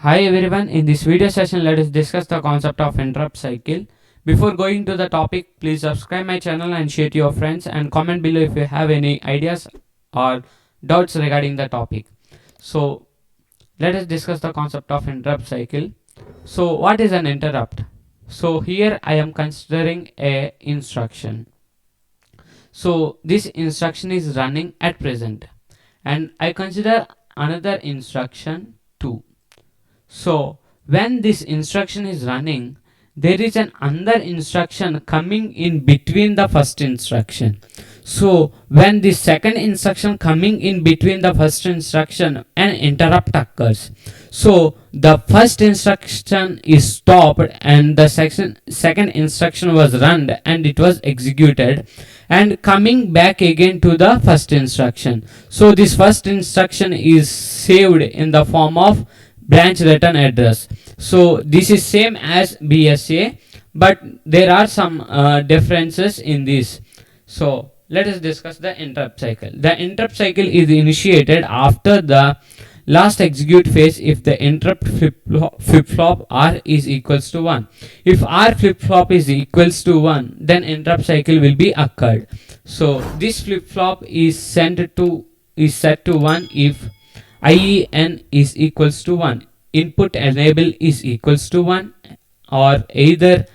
Hi everyone, in this video session let us discuss the concept of interrupt cycle. Before going to the topic, please subscribe my channel and share to your friends and comment below if you have any ideas or doubts regarding the topic. So let us discuss the concept of interrupt cycle. So what is an interrupt? So here I am considering a instruction. So this instruction is running at present and I consider another instruction too. So when this instruction is running, there is an another instruction coming in between the first instruction. So when the second instruction coming in between the first instruction, an interrupt occurs. So the first instruction is stopped and the second instruction was run and it was executed and coming back again to the first instruction. So this first instruction is saved in the form of branch return address. So this is same as BSA, but there are some differences in this. So let us discuss the interrupt cycle. The interrupt cycle is initiated after the last execute phase if the interrupt flip-flop R is equals to 1. If R flip-flop is equals to 1, then interrupt cycle will be occurred. So this flip-flop is set to 1 if IEN is equals to 1, input enable is equals to 1, or either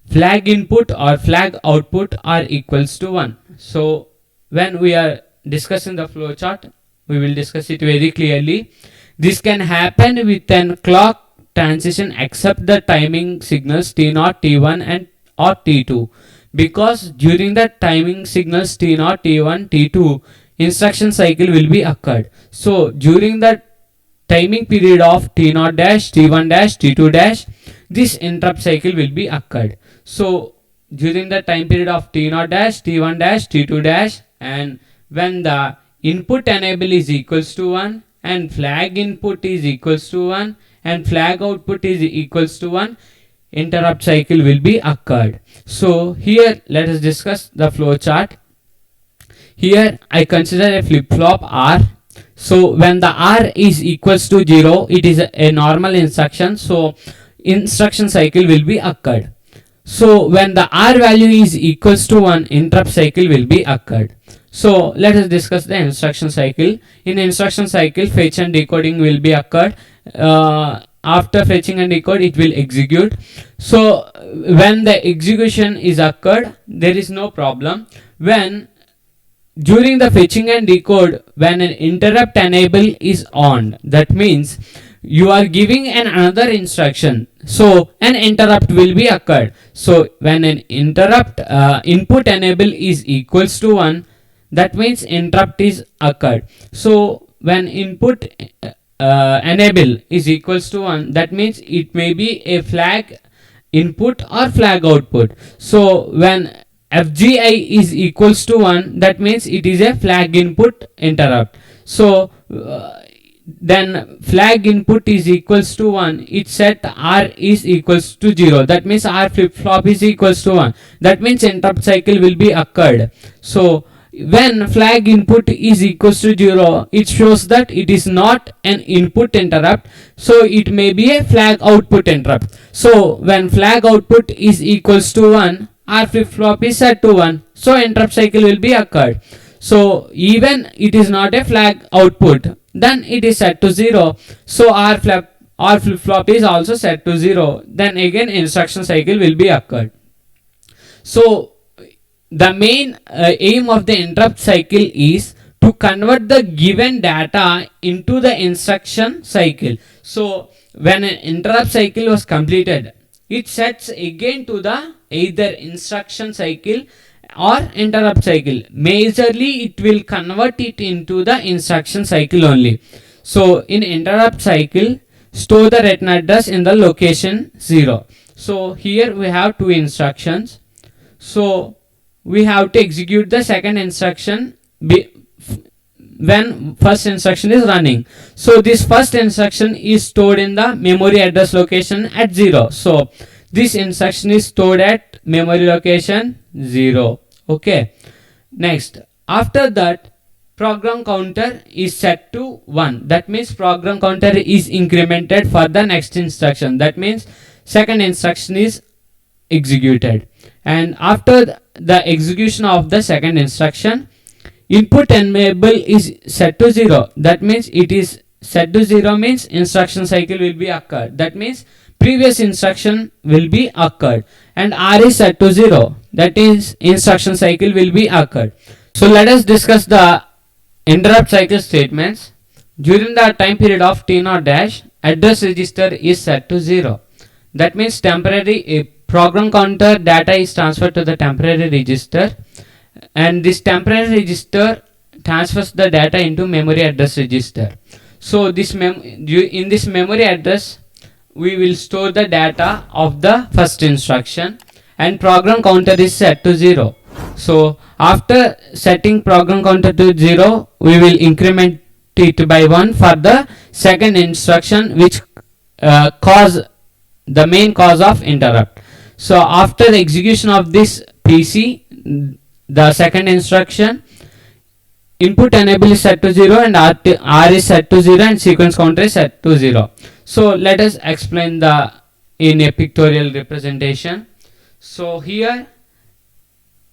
flag input or flag output are equals to 1. So when we are discussing the flowchart, we will discuss it very clearly. This can happen with an clock transition except the timing signals T0, T1 and or T2, because during the timing signals T0, T1, T2 instruction cycle will be occurred. So during the timing period of T0 dash, T1 dash, T2 dash, this interrupt cycle will be occurred. So during the time period of T0 dash, T1 dash, T2 dash, and when the input enable is equals to 1 and flag input is equals to 1 and flag output is equals to 1, interrupt cycle will be occurred. So here let us discuss the flow chart. Here I consider a flip-flop R. So when the R is equals to 0, it is a normal instruction. So instruction cycle will be occurred. So when the R value is equals to 1, interrupt cycle will be occurred. So let us discuss the instruction cycle. In instruction cycle, fetch and decoding will be occurred. After fetching and decode, it will execute. So when the execution is occurred, there is no problem. When during the fetching and decode, when an interrupt enable is on, that means you are giving another instruction, so an interrupt will be occurred. So when an interrupt input enable is equals to 1, that means interrupt is occurred. So when input enable is equals to 1, that means it may be a flag input or flag output. So when FGI is equals to 1, that means it is a flag input interrupt. So then flag input is equals to 1, it set R is equals to 0, that means R flip flop is equals to 1, that means interrupt cycle will be occurred. So when flag input is equals to 0, it shows that it is not an input interrupt, so it may be a flag output interrupt. So when flag output is equals to 1, R flip flop is set to 1, so interrupt cycle will be occurred. So even it is not a flag output, then it is set to 0, so R flip flop is also set to 0, then again instruction cycle will be occurred. So the main aim of the interrupt cycle is to convert the given data into the instruction cycle. So when an interrupt cycle was completed, it sets again to the either instruction cycle or interrupt cycle. Majorly it will convert it into the instruction cycle only. So in interrupt cycle, store the return address in the location 0. So here we have two instructions. So we have to execute the second instruction when first instruction is running. So this first instruction is stored in the memory address location at 0. So this instruction is stored at memory location 0. Okay. Next, after that, program counter is set to 1. That means program counter is incremented for the next instruction. That means second instruction is executed. And after the execution of the second instruction, input enable is set to 0. That means it is set to 0 means instruction cycle will be occurred. That means previous instruction will be occurred. And R is set to 0. That is instruction cycle will be occurred. So let us discuss the interrupt cycle statements. During the time period of T0 dash, address register is set to 0. That means temporary program counter data is transferred to the temporary register, and this temporary register transfers the data into memory address register. So this in this memory address we will store the data of the first instruction, and program counter is set to 0. So after setting program counter to 0, we will increment it by 1 for the second instruction, which the main cause of interrupt. So after the execution of this PC, the second instruction, input enable is set to 0 and R is set to 0 and sequence counter is set to 0. So let us explain in a pictorial representation. So here,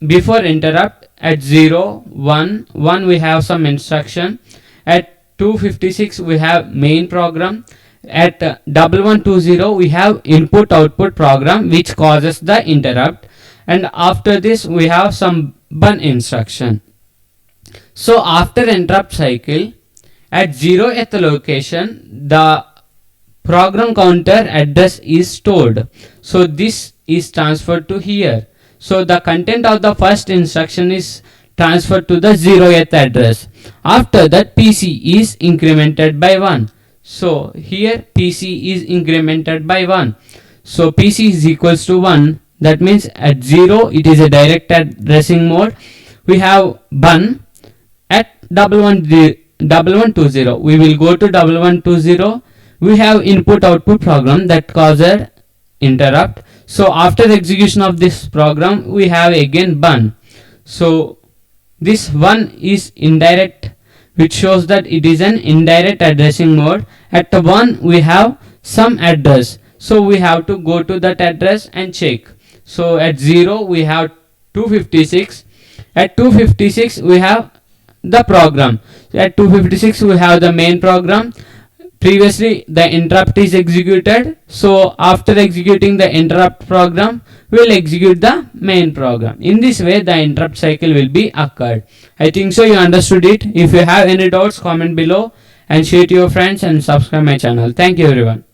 before interrupt, at 0, 1, 1 we have some instruction. At 256 we have main program. At 1120 we have input output program which causes the interrupt, and after this we have some bun instruction. So after interrupt cycle, at 0th location the program counter address is stored. So this is transferred to here. So the content of the first instruction is transferred to the 0th address. After that PC is incremented by 1. So here PC is incremented by 1. So PC is equals to 1. That means at 0 it is a direct addressing mode. We have bun. At 1120 we will go to 1120. We have input output program that caused interrupt. So after the execution of this program we have again bun. So this 1 is indirect, which shows that it is an indirect addressing mode. At 1 we have some address, so we have to go to that address and check. So at 0 we have 256. At 256 we have the program. At 256 we have the main program. Previously the interrupt is executed, so after executing the interrupt program we will execute the main program. In this way the interrupt cycle will be occurred. I think so you understood it. If you have any doubts, comment below and share to your friends and subscribe my channel. Thank you everyone.